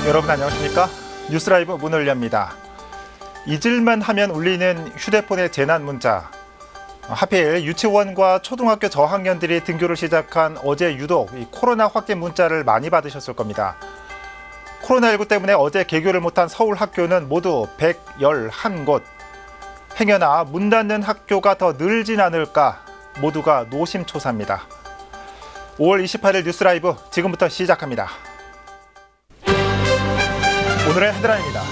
여러분 안녕하십니까? 뉴스라이브 문을 엽니다. 잊을만 하면 울리는 휴대폰의 재난 문자. 하필 유치원과 초등학교 저학년들이 등교를 시작한 어제 유독 이 코로나 확진 문자를 많이 받으셨을 겁니다. 코로나19 때문에 어제 개교를 못한 서울 학교는 모두 111곳. 행여나 문 닫는 학교가 더 늘진 않을까 모두가 노심초사입니다. 5월 28일 뉴스라이브 지금부터 시작합니다. 오늘의 헤드라인입니다.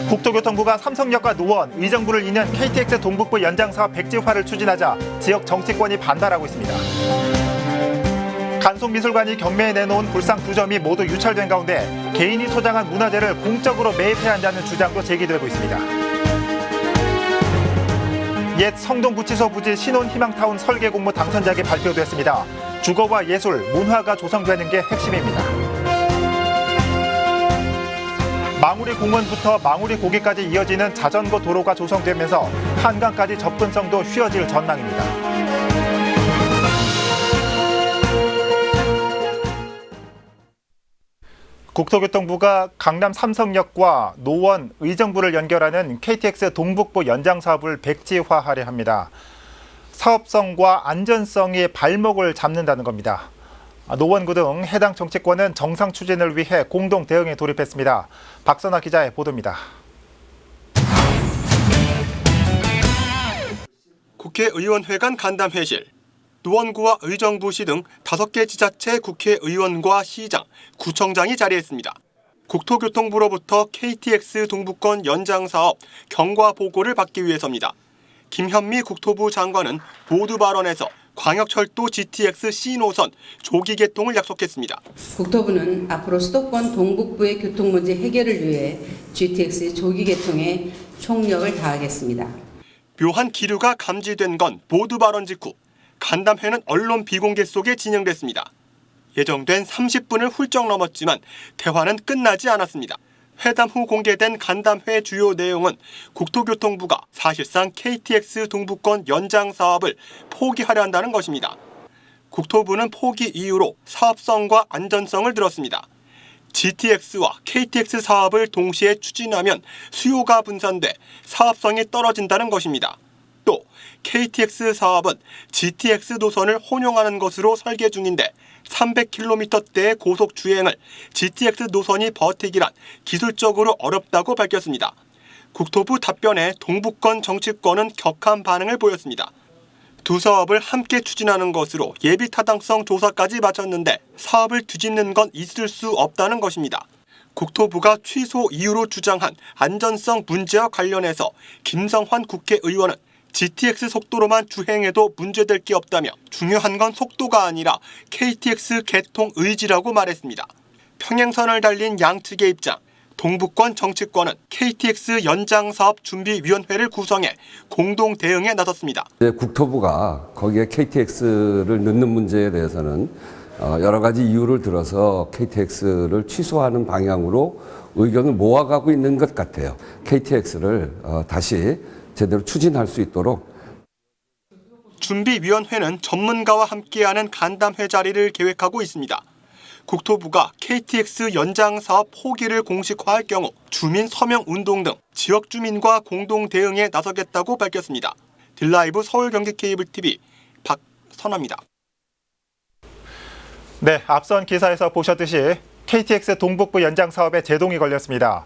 국토교통부가 삼성역과 노원, 의정부를 잇는 KTX 동북부 연장사업 백지화를 추진하자 지역 정치권이 반발하고 있습니다. 간송미술관이 경매에 내놓은 불상 2점이 모두 유찰된 가운데 개인이 소장한 문화재를 공적으로 매입해야 한다는 주장도 제기되고 있습니다. 옛 성동구치소 부지 신혼희망타운 설계 공모 당선작이 발표됐습니다. 주거와 예술, 문화가 조성되는 게 핵심입니다. 망우리 공원부터 망우리 고개까지 이어지는 자전거 도로가 조성되면서 한강까지 접근성도 쉬워질 전망입니다. 국토교통부가 강남 삼성역과 노원, 의정부를 연결하는 KTX 동북부 연장 사업을 백지화하려 합니다. 사업성과 안전성이 발목을 잡는다는 겁니다. 노원구 등 해당 정치권은 정상 추진을 위해 공동 대응에 돌입했습니다. 박선아 기자의 보도입니다. 국회의원회관 간담회실, 노원구와 의정부시 등 5개 지자체 국회의원과 시장, 구청장이 자리했습니다. 국토교통부로부터 KTX 동북권 연장 사업 경과 보고를 받기 위해서입니다. 김현미 국토부 장관은 모두 발언에서 광역철도 GTX C노선 조기 개통을 약속했습니다. 국토부는 앞으로 수도권 동북부의 교통 문제 해결을 위해 GTX 조기 개통에 총력을 다하겠습니다. 묘한 기류가 감지된 건 모두 발언 직후 간담회는 언론 비공개 속에 진행됐습니다. 예정된 30분을 훌쩍 넘었지만 대화는 끝나지 않았습니다. 회담 후 공개된 간담회 주요 내용은 국토교통부가 사실상 KTX 동북권 연장 사업을 포기하려 한다는 것입니다. 국토부는 포기 이유로 사업성과 안전성을 들었습니다. GTX와 KTX 사업을 동시에 추진하면 수요가 분산돼 사업성이 떨어진다는 것입니다. 또 KTX 사업은 GTX 노선을 혼용하는 것으로 설계 중인데 300km대의 고속 주행을 GTX 노선이 버티기란 기술적으로 어렵다고 밝혔습니다. 국토부 답변에 동북권 정치권은 격한 반응을 보였습니다. 두 사업을 함께 추진하는 것으로 예비 타당성 조사까지 마쳤는데 사업을 뒤집는 건 있을 수 없다는 것입니다. 국토부가 취소 이유로 주장한 안전성 문제와 관련해서 김성환 국회의원은 GTX 속도로만 주행해도 문제될 게 없다며 중요한 건 속도가 아니라 KTX 개통 의지라고 말했습니다. 평행선을 달린 양측의 입장, 동북권 정치권은 KTX 연장사업준비위원회를 구성해 공동 대응에 나섰습니다. 국토부가 거기에 KTX를 넣는 문제에 대해서는 여러 가지 이유를 들어서 KTX를 취소하는 방향으로 의견을 모아가고 있는 것 같아요. KTX를 다시 제대로 추진할 수 있도록. 준비위원회는 전문가와 함께하는 간담회 자리를 계획하고 있습니다. 국토부가 KTX 연장 사업 포기를 공식화할 경우 주민 서명 운동 등 지역 주민과 공동 대응에 나서겠다고 밝혔습니다. 딜라이브 서울 경기 케이블 TV 박선아입니다. 네, 앞선 기사에서 보셨듯이 KTX 동북부 연장 사업에 제동이 걸렸습니다.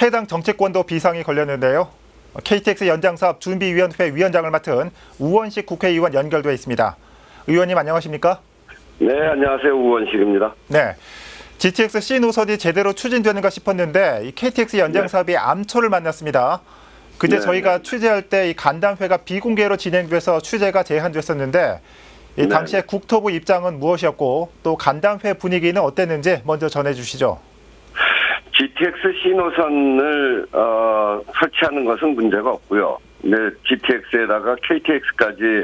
해당 정치권도 비상이 걸렸는데요. KTX 연장사업 준비위원회 위원장을 맡은 우원식 국회의원 연결돼 있습니다. 의원님 안녕하십니까? 네, 안녕하세요. 우원식입니다. 네, GTX C 노선이 제대로 추진되는가 싶었는데 이 KTX 연장사업이 암초를 만났습니다. 그제 저희가 취재할 때 이 간담회가 비공개로 진행돼서 취재가 제한됐었는데 이 당시에 국토부 입장은 무엇이었고 또 간담회 분위기는 어땠는지 먼저 전해주시죠. GTX C 노선을 설치하는 것은 문제가 없고요. 네, GTX에다가 KTX까지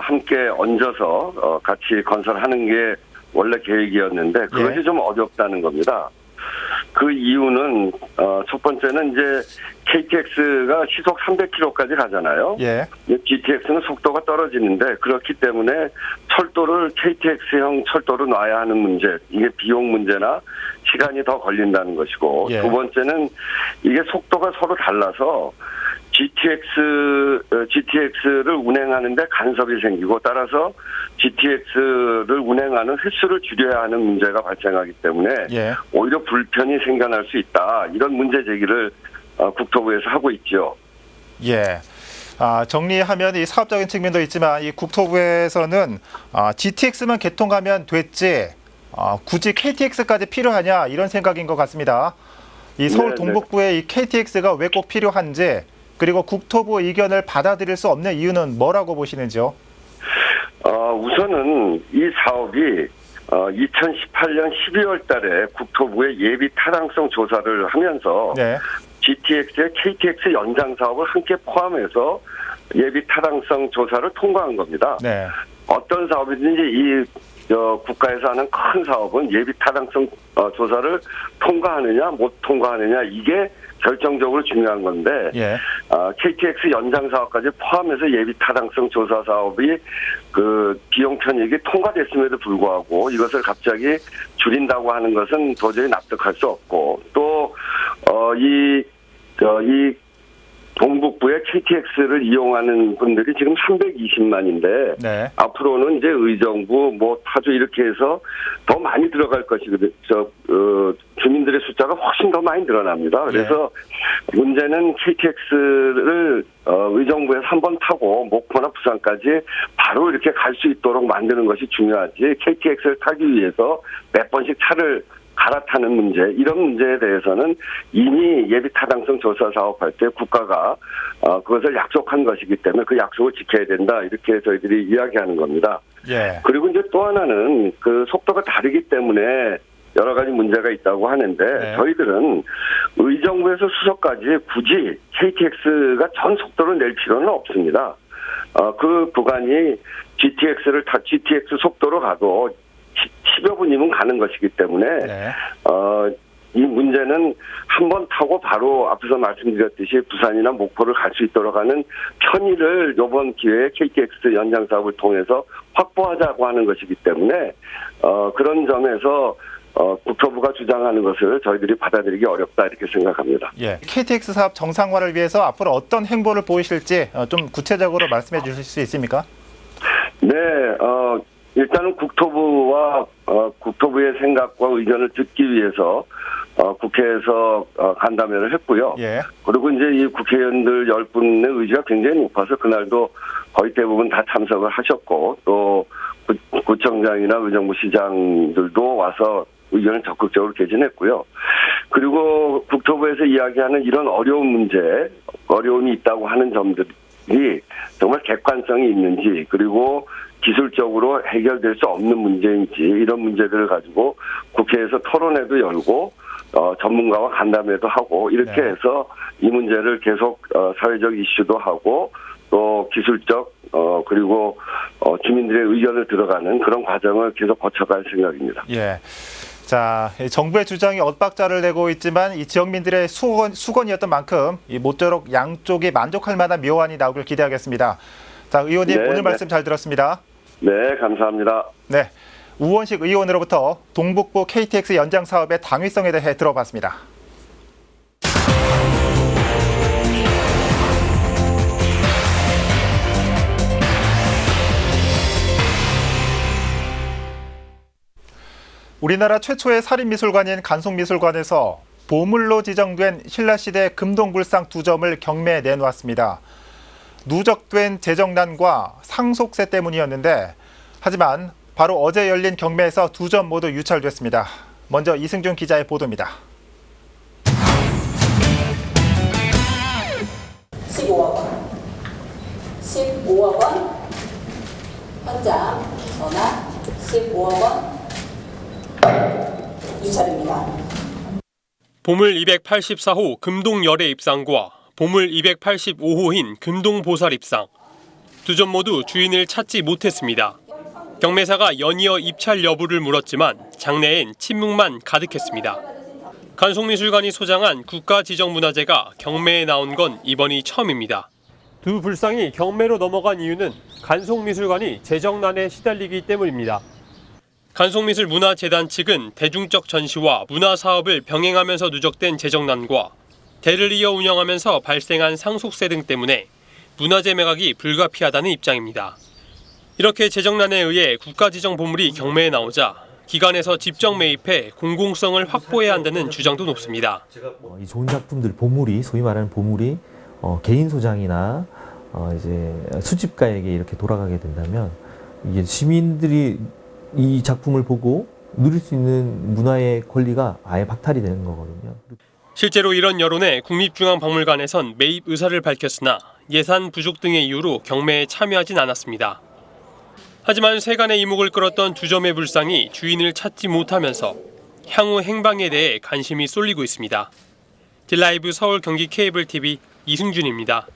함께 얹어서 같이 건설하는 게 원래 계획이었는데 그것이 좀 어렵다는 겁니다. 그 이유는 첫 번째는 이제 KTX가 시속 300km까지 가잖아요. 예. GTX는 속도가 떨어지는데 그렇기 때문에 철도를 KTX형 철도로 놔야 하는 문제, 이게 비용 문제나 시간이 더 걸린다는 것이고, 예. 두 번째는 이게 속도가 서로 달라서 GTX를 운행하는데 간섭이 생기고, 따라서 GTX를 운행하는 횟수를 줄여야 하는 문제가 발생하기 때문에 예. 오히려 불편이 생겨날 수 있다, 이런 문제 제기를 국토부에서 하고 있죠. 예. 정리하면 이 사업적인 측면도 있지만 이 국토부에서는 GTX만 개통하면 됐지 굳이 KTX까지 필요하냐 이런 생각인 것 같습니다. 이 서울 네, 동북부에 이 KTX가 왜 꼭 필요한지, 그리고 국토부 의견을 받아들일 수 없는 이유는 뭐라고 보시는지요? 우선은 이 사업이 2018년 12월 달에 국토부의 예비 타당성 조사를 하면서 네. GTX의 KTX 연장 사업을 함께 포함해서 예비 타당성 조사를 통과한 겁니다. 네. 어떤 사업이든지 이 국가에서 하는 큰 사업은 예비 타당성 조사를 통과하느냐 못 통과하느냐, 이게 결정적으로 중요한 건데, 예. KTX 연장 사업까지 포함해서 예비 타당성 조사 사업이 그 비용 편익이 통과됐음에도 불구하고 이것을 갑자기 줄인다고 하는 것은 도저히 납득할 수 없고, 또 이 동북부의 KTX를 이용하는 분들이 지금 320만인데 네. 앞으로는 이제 의정부, 파주 이렇게 해서 더 많이 들어갈 것이거든요. 주민들의 숫자가 훨씬 더 많이 늘어납니다. 그래서 문제는 KTX를 의정부에서 한번 타고 목포나 부산까지 바로 이렇게 갈 수 있도록 만드는 것이 중요하지, KTX를 타기 위해서 몇 번씩 차를 갈아타는 문제, 이런 문제에 대해서는 이미 예비 타당성 조사 사업할 때 국가가 그것을 약속한 것이기 때문에 그 약속을 지켜야 된다, 이렇게 저희들이 이야기하는 겁니다. 예. 그리고 이제 또 하나는 그 속도가 다르기 때문에 여러 가지 문제가 있다고 하는데, 네. 저희들은 의정부에서 수서까지 굳이 KTX가 전 속도를 낼 필요는 없습니다. 그 구간이 GTX 속도로 가도 10여 분이면 가는 것이기 때문에 네. 이 문제는 한번 타고 바로 앞에서 말씀드렸듯이 부산이나 목포를 갈 수 있도록 하는 편의를 이번 기회에 KTX 연장 사업을 통해서 확보하자고 하는 것이기 때문에 그런 점에서 국토부가 주장하는 것을 저희들이 받아들이기 어렵다, 이렇게 생각합니다. 예. KTX 사업 정상화를 위해서 앞으로 어떤 행보를 보이실지 좀 구체적으로 말씀해 주실 수 있습니까? 네, 일단은 국토부와 국토부의 생각과 의견을 듣기 위해서 국회에서 간담회를 했고요. 예. 그리고 이제 이 국회의원들 10분의 의지가 굉장히 높아서 그날도 거의 대부분 다 참석을 하셨고, 또 구청장이나 의정부 시장들도 와서 의견을 적극적으로 개진했고요. 그리고 국토부에서 이야기하는 이런 어려움이 있다고 하는 점들이 정말 객관성이 있는지, 그리고 기술적으로 해결될 수 없는 문제인지, 이런 문제들을 가지고 국회에서 토론회도 열고 전문가와 간담회도 하고, 이렇게 네. 해서 이 문제를 계속 사회적 이슈도 하고, 또 기술적 그리고 주민들의 의견을 들어가는 그런 과정을 계속 거쳐갈 생각입니다. 예. 자, 정부의 주장이 엇박자를 내고 있지만 이 지역민들의 수건이었던 만큼 모쪼록 양쪽이 만족할 만한 묘안이 나오길 기대하겠습니다. 자, 의원님, 네, 오늘 말씀 잘 들었습니다. 네, 감사합니다. 네, 우원식 의원으로부터 동북부 KTX 연장 사업의 당위성에 대해 들어봤습니다. 우리나라 최초의 살인미술관인 간송미술관에서 보물로 지정된 신라시대 금동불상 2점을 경매에 내놓았습니다. 누적된 재정난과 상속세 때문이었는데, 하지만 바로 어제 열린 경매에서 2점 모두 유찰됐습니다. 먼저 이승준 기자의 보도입니다. 15억 원, 15억 원, 현장 전화 15억 원 유찰입니다. 보물 284호 금동열애 입상과 보물 285호인 금동보살 입상. 2점 모두 주인을 찾지 못했습니다. 경매사가 연이어 입찰 여부를 물었지만 장내엔 침묵만 가득했습니다. 간송미술관이 소장한 국가지정문화재가 경매에 나온 건 이번이 처음입니다. 두 불상이 경매로 넘어간 이유는 간송미술관이 재정난에 시달리기 때문입니다. 간송미술문화재단 측은 대중적 전시와 문화사업을 병행하면서 누적된 재정난과 대를 이어 운영하면서 발생한 상속세 등 때문에 문화재 매각이 불가피하다는 입장입니다. 이렇게 재정난에 의해 국가지정 보물이 경매에 나오자 기관에서 집정 매입해 공공성을 확보해야 한다는 주장도 높습니다. 이 좋은 작품들, 보물이 소위 말하는 보물이 개인 소장이나 이제 수집가에게 이렇게 돌아가게 된다면 이게 시민들이 이 작품을 보고 누릴 수 있는 문화의 권리가 아예 박탈이 되는 거거든요. 실제로 이런 여론에 국립중앙박물관에선 매입 의사를 밝혔으나 예산 부족 등의 이유로 경매에 참여하진 않았습니다. 하지만 세간의 이목을 끌었던 두 점의 불상이 주인을 찾지 못하면서 향후 행방에 대해 관심이 쏠리고 있습니다. 딜라이브 서울 경기 케이블 TV 이승준입니다.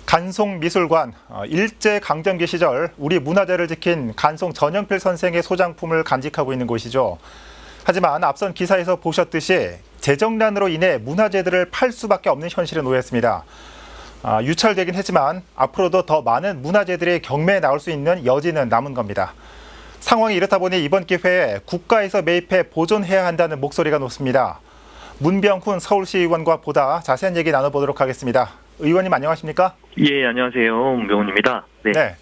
간송미술관, 일제강점기 시절 우리 문화재를 지킨 간송 전영필 선생의 소장품을 간직하고 있는 곳이죠. 하지만 앞선 기사에서 보셨듯이 재정난으로 인해 문화재들을 팔 수밖에 없는 현실에 놓였습니다. 유찰되긴 했지만 앞으로도 더 많은 문화재들이 경매에 나올 수 있는 여지는 남은 겁니다. 상황이 이렇다 보니 이번 기회에 국가에서 매입해 보존해야 한다는 목소리가 높습니다. 문병훈 서울시의원과 보다 자세한 얘기 나눠보도록 하겠습니다. 의원님 안녕하십니까? 예, 안녕하세요. 문병훈입니다. 네.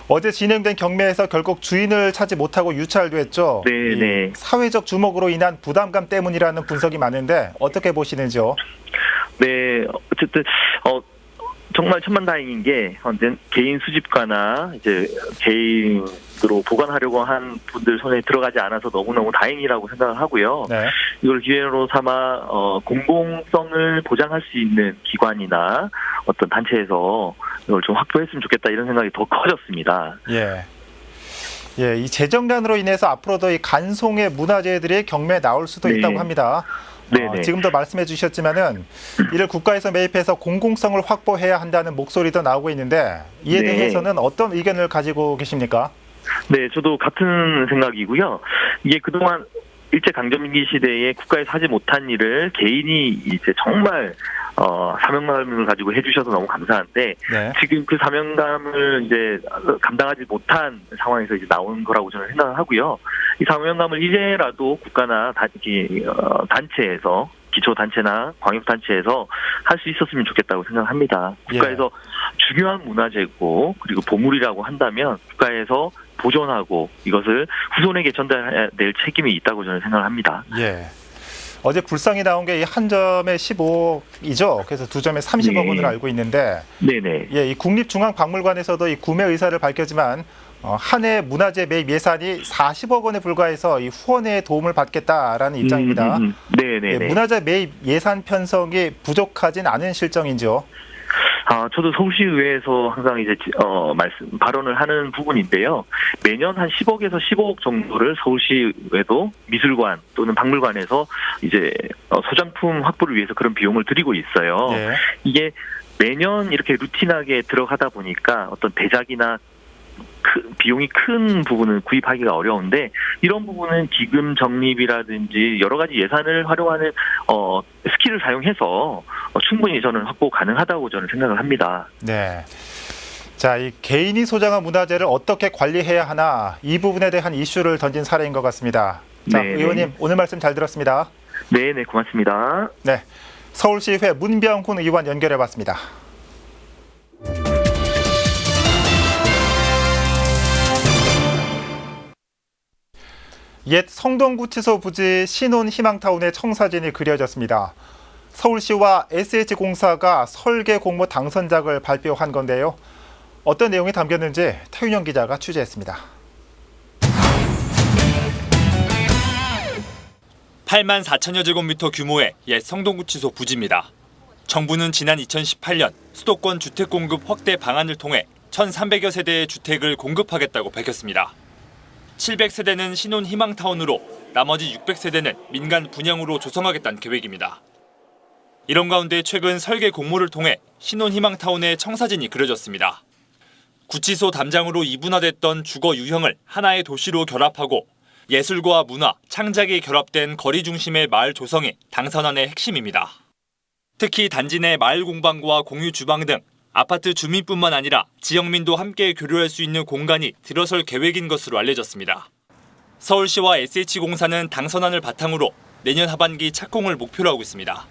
어제 진행된 경매에서 결국 주인을 찾지 못하고 유찰됐죠. 네. 사회적 주목으로 인한 부담감 때문이라는 분석이 많은데 어떻게 보시는지요? 네, 어쨌든 정말 천만다행인 게 개인 수집가나 이제 개인으로 보관하려고 한 분들 손에 들어가지 않아서 너무너무 다행이라고 생각을 하고요. 네. 이걸 기회로 삼아 공공성을 보장할 수 있는 기관이나 어떤 단체에서 이걸 좀 확보했으면 좋겠다 이런 생각이 더 커졌습니다. 이 재정난으로 인해서 앞으로도 이 간송의 문화재들이 경매에 나올 수도 있다고 합니다. 지금도 말씀해 주셨지만은 이를 국가에서 매입해서 공공성을 확보해야 한다는 목소리도 나오고 있는데 이에 대해서는 어떤 의견을 가지고 계십니까? 네, 저도 같은 생각이고요. 이게 그동안 일제강점기 시대에 국가에서 하지 못한 일을 개인이 이제 정말 사명감을 가지고 해주셔서 너무 감사한데 지금 그 사명감을 이제 감당하지 못한 상황에서 이제 나온 거라고 저는 생각을 하고요. 이 사명감을 이제라도 국가나 단체에서 기초단체나 광역단체에서 할 수 있었으면 좋겠다고 생각합니다. 국가에서 중요한 문화재고 그리고 보물이라고 한다면 국가에서 보존하고 이것을 후손에게 전달해야 될 책임이 있다고 저는 생각을 합니다. 어제 불상이 나온 게 한 점에 15억이죠. 그래서 두 점에 30억 원으로 알고 있는데 이 국립중앙박물관에서도 이 구매 의사를 밝혔지만 한 해 문화재 매입 예산이 40억 원에 불과해서 이 후원의 도움을 받겠다라는 입장입니다. 문화재 매입 예산 편성이 부족하진 않은 실정이죠. 저도 서울시의회에서 항상 이제 발언을 하는 부분인데요. 매년 한 10억에서 15억 정도를 서울시의회도 미술관 또는 박물관에서 이제 소장품 확보를 위해서 그런 비용을 들이고 있어요. 이게 매년 이렇게 루틴하게 들어가다 보니까 어떤 대작이나 비용이 큰 부분은 구입하기가 어려운데 이런 부분은 기금 적립이라든지 여러 가지 예산을 활용하는 스킬을 사용해서 충분히 저는 확보 가능하다고 저는 생각을 합니다. 자, 이 개인이 소장한 문화재를 어떻게 관리해야 하나 이 부분에 대한 이슈를 던진 사례인 것 같습니다. 자, 의원님 오늘 말씀 잘 들었습니다. 네, 고맙습니다. 서울시의회 문병훈 의원 연결해봤습니다. 옛 성동구치소 부지 신혼희망타운의 청사진이 그려졌습니다. 서울시와 SH공사가 설계 공모 당선작을 발표한 건데요. 어떤 내용이 담겼는지 태윤영 기자가 취재했습니다. 8만 4천여 제곱미터 규모의 옛 성동구치소 부지입니다. 정부는 지난 2018년 수도권 주택 공급 확대 방안을 통해 1,300여 세대의 주택을 공급하겠다고 밝혔습니다. 700세대는 신혼희망타운으로 나머지 600세대는 민간 분양으로 조성하겠다는 계획입니다. 이런 가운데 최근 설계 공모를 통해 신혼희망타운의 청사진이 그려졌습니다. 구치소 담장으로 이분화됐던 주거 유형을 하나의 도시로 결합하고 예술과 문화, 창작이 결합된 거리 중심의 마을 조성이 당선안의 핵심입니다. 특히 단지 내 마을 공방과 공유 주방 등 아파트 주민뿐만 아니라 지역민도 함께 교류할 수 있는 공간이 들어설 계획인 것으로 알려졌습니다. 서울시와 SH공사는 당선안을 바탕으로 내년 하반기 착공을 목표로 하고 있습니다.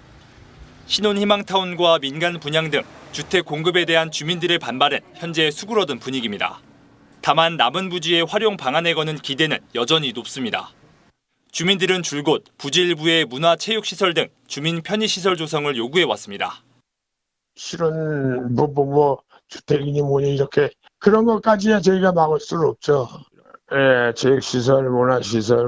신혼희망타운과 민간 분양 등 주택 공급에 대한 주민들의 반발은 현재 수그러든 분위기입니다. 다만 남은 부지의 활용 방안에 거는 기대는 여전히 높습니다. 주민들은 줄곧 부지 일부의 문화체육시설 등 주민 편의시설 조성을 요구해왔습니다. 실은 뭐 주택이니 뭐니 이렇게 그런 것까지야 저희가 막을 수는 없죠. 예, 체육시설, 문화시설,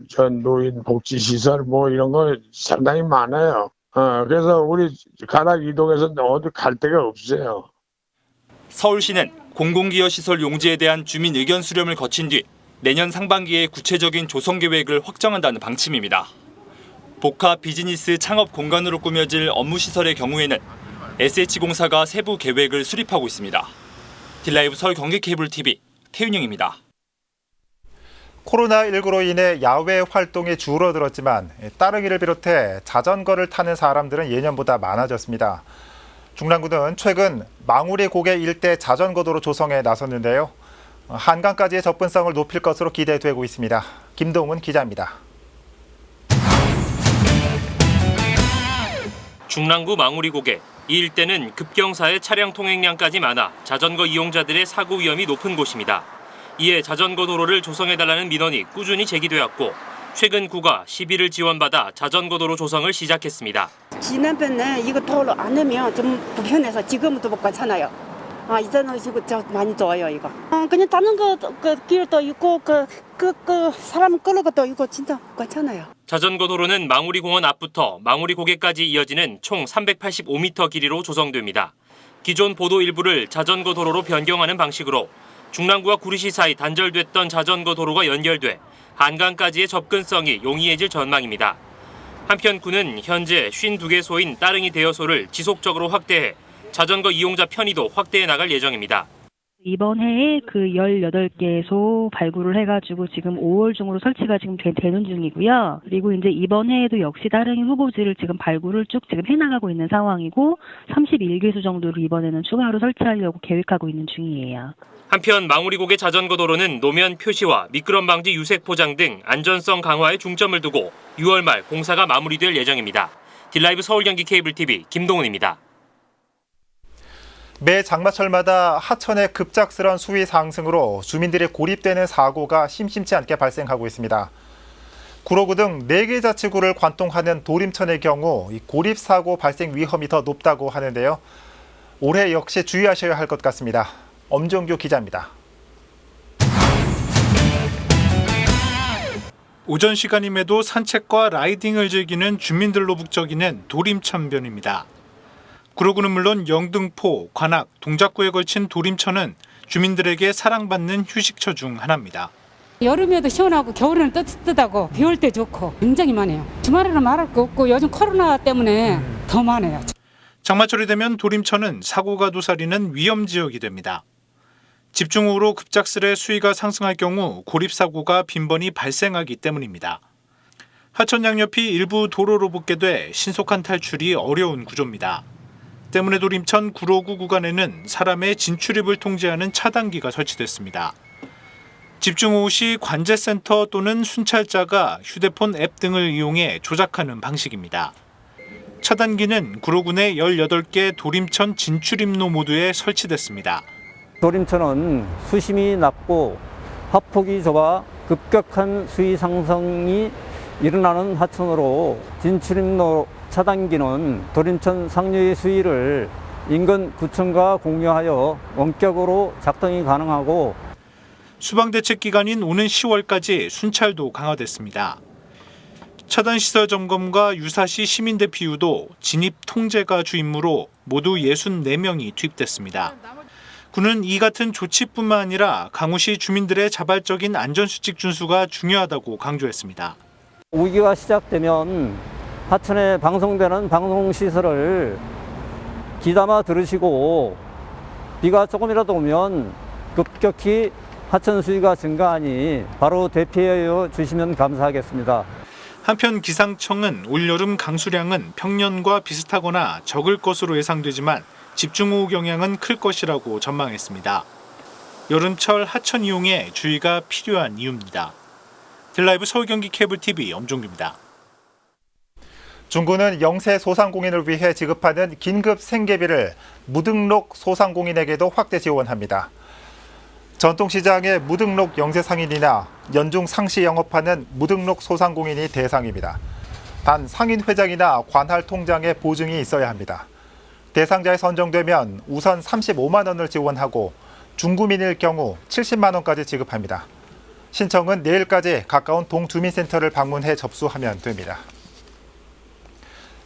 전 노인 복지시설 이런 거 상당히 많아요. 그래서 우리 가락 이동해서 어디 갈 데가 없어요. 서울시는 공공기여시설 용지에 대한 주민 의견 수렴을 거친 뒤 내년 상반기에 구체적인 조성 계획을 확정한다는 방침입니다. 복합 비즈니스 창업 공간으로 꾸며질 업무시설의 경우에는 SH공사가 세부 계획을 수립하고 있습니다. 딜라이브 서울 경기케이블TV 태윤영입니다. 코로나19로 인해 야외 활동이 줄어들었지만 따릉이를 비롯해 자전거를 타는 사람들은 예년보다 많아졌습니다. 중랑구는 최근 망우리 고개 일대 자전거도로 조성에 나섰는데요. 한강까지의 접근성을 높일 것으로 기대되고 있습니다. 김동훈 기자입니다. 중랑구 망우리 고개 이 일대는 급경사의 차량 통행량까지 많아 자전거 이용자들의 사고 위험이 높은 곳입니다. 이에 자전거 도로를 조성해달라는 민원이 꾸준히 제기되었고 최근 구가 시비를 지원받아 자전거 도로 조성을 시작했습니다. 지난번에 이거 도로 안 하면 좀 불편해서 지금도 못 가잖아요. 이제는 이거 많이 좋아요 이거. 그냥 자전거 길도 있고 사람 끌는 것도 있고 진짜 괜찮아요. 자전거 도로는 망우리 공원 앞부터 망우리 고개까지 이어지는 총 385m 길이로 조성됩니다. 기존 보도 일부를 자전거 도로로 변경하는 방식으로 중랑구와 구리시 사이 단절됐던 자전거 도로가 연결돼 한강까지의 접근성이 용이해질 전망입니다. 한편 구는 현재 52개소인 따릉이 대여소를 지속적으로 확대해 자전거 이용자 편의도 확대해 나갈 예정입니다. 이번 해에 그 18개소 발굴을 해가지고 지금 5월 중으로 설치가 지금 되는 중이고요. 그리고 이제 이번 해에도 역시 따릉이 후보지를 지금 발굴을 쭉 지금 해나가고 있는 상황이고 31개소 정도를 이번에는 추가로 설치하려고 계획하고 있는 중이에요. 한편 망우리 고개 자전거 도로는 노면 표시와 미끄럼 방지 유색 포장 등 안전성 강화에 중점을 두고 6월 말 공사가 마무리될 예정입니다. 딜라이브 서울 경기 케이블 TV 김동훈입니다. 매 장마철마다 하천의 급작스런 수위 상승으로 주민들이 고립되는 사고가 심심치 않게 발생하고 있습니다. 구로구 등 4개 자치구를 관통하는 도림천의 경우 고립 사고 발생 위험이 더 높다고 하는데요. 올해 역시 주의하셔야 할 것 같습니다. 엄정규 기자입니다. 오전 시간임에도 산책과 라이딩을 즐기는 주민들로 북적이는 도림천변입니다. 구로구는 물론 영등포, 관악, 동작구에 걸친 도림천은 주민들에게 사랑받는 휴식처 중 하나입니다. 여름에도 시원하고 겨울에는 뜨뜻하고 비 올 때 좋고 굉장히 많아요. 주말에는 말할 거 없고 요즘 코로나 때문에 더 많아요. 장마철이 되면 도림천은 사고가 도사리는 위험 지역이 됩니다. 집중호우로 급작스레 수위가 상승할 경우 고립사고가 빈번히 발생하기 때문입니다. 하천 양옆이 일부 도로로 복개돼 신속한 탈출이 어려운 구조입니다. 때문에 도림천 구로구 구간에는 사람의 진출입을 통제하는 차단기가 설치됐습니다. 집중호우 시 관제센터 또는 순찰자가 휴대폰 앱 등을 이용해 조작하는 방식입니다. 차단기는 구로구 내 18개 도림천 진출입로 모두에 설치됐습니다. 도림천은 수심이 낮고 하폭이 좁아 급격한 수위 상승이 일어나는 하천으로 진출입로 차단기는 도림천 상류의 수위를 인근 구청과 공유하여 원격으로 작동이 가능하고 수방대책 기간인 오는 10월까지 순찰도 강화됐습니다. 차단시설 점검과 유사시 시민대 피우도 진입 통제가 주임무로 모두 64명이 투입됐습니다. 군은 이 같은 조치뿐만 아니라 강우시 주민들의 자발적인 안전수칙 준수가 중요하다고 강조했습니다. 우기가 시작되면 하천에 방송되는 방송시설을 귀담아 들으시고 비가 조금이라도 오면 급격히 하천 수위가 증가하니 바로 대피하여 주시면 감사하겠습니다. 한편 기상청은 올여름 강수량은 평년과 비슷하거나 적을 것으로 예상되지만 집중호우 영향은 클 것이라고 전망했습니다. 여름철 하천 이용에 주의가 필요한 이유입니다. 델라이브 서울경기 케이블TV 엄종규입니다. 중구는 영세 소상공인을 위해 지급하는 긴급 생계비를 무등록 소상공인에게도 확대 지원합니다. 전통시장의 무등록 영세 상인이나 연중 상시 영업하는 무등록 소상공인이 대상입니다. 단 상인 회장이나 관할 통장에 보증이 있어야 합니다. 대상자에 선정되면 우선 35만 원을 지원하고 중구민일 경우 70만 원까지 지급합니다. 신청은 내일까지 가까운 동주민센터를 방문해 접수하면 됩니다.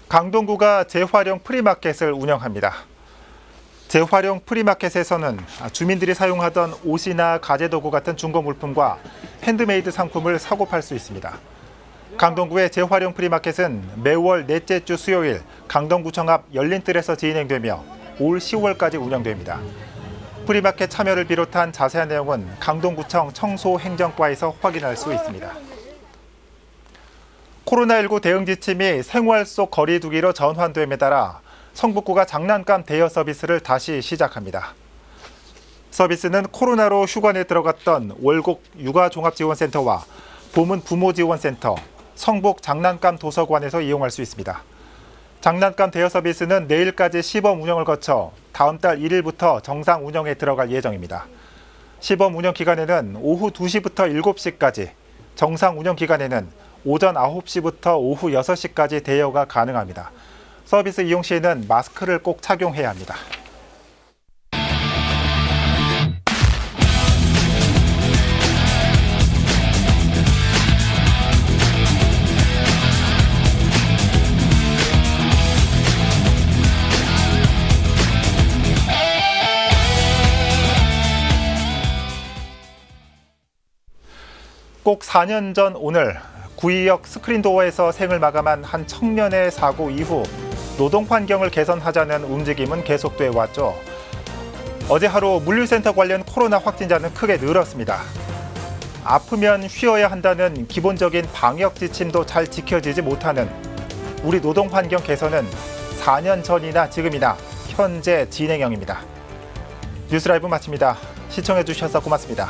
강동구가 재활용 프리마켓을 운영합니다. 재활용 프리마켓에서는 주민들이 사용하던 옷이나 가재도구 같은 중고 물품과 핸드메이드 상품을 사고 팔 수 있습니다. 강동구의 재활용 프리마켓은 매월 넷째 주 수요일 강동구청 앞 열린뜰에서 진행되며 올 10월까지 운영됩니다. 프리마켓 참여를 비롯한 자세한 내용은 강동구청 청소행정과에서 확인할 수 있습니다. 코로나19 대응 지침이 생활 속 거리 두기로 전환됨에 따라 성북구가 장난감 대여 서비스를 다시 시작합니다. 서비스는 코로나로 휴관에 들어갔던 월곡 육아종합지원센터와 보문 부모지원센터, 성북 장난감 도서관에서 이용할 수 있습니다. 장난감 대여 서비스는 내일까지 시범 운영을 거쳐 다음 달 1일부터 정상 운영에 들어갈 예정입니다. 시범 운영 기간에는 오후 2시부터 7시까지, 정상 운영 기간에는 오전 9시부터 오후 6시까지 대여가 가능합니다. 서비스 이용 시에는 마스크를 꼭 착용해야 합니다. 꼭 4년 전 오늘 구의역 스크린도어에서 생을 마감한 한 청년의 사고 이후 노동 환경을 개선하자는 움직임은 계속돼 왔죠. 어제 하루 물류센터 관련 코로나 확진자는 크게 늘었습니다. 아프면 쉬어야 한다는 기본적인 방역 지침도 잘 지켜지지 못하는 우리 노동 환경 개선은 4년 전이나 지금이나 현재 진행형입니다. 뉴스라이브 마칩니다. 시청해 주셔서 고맙습니다.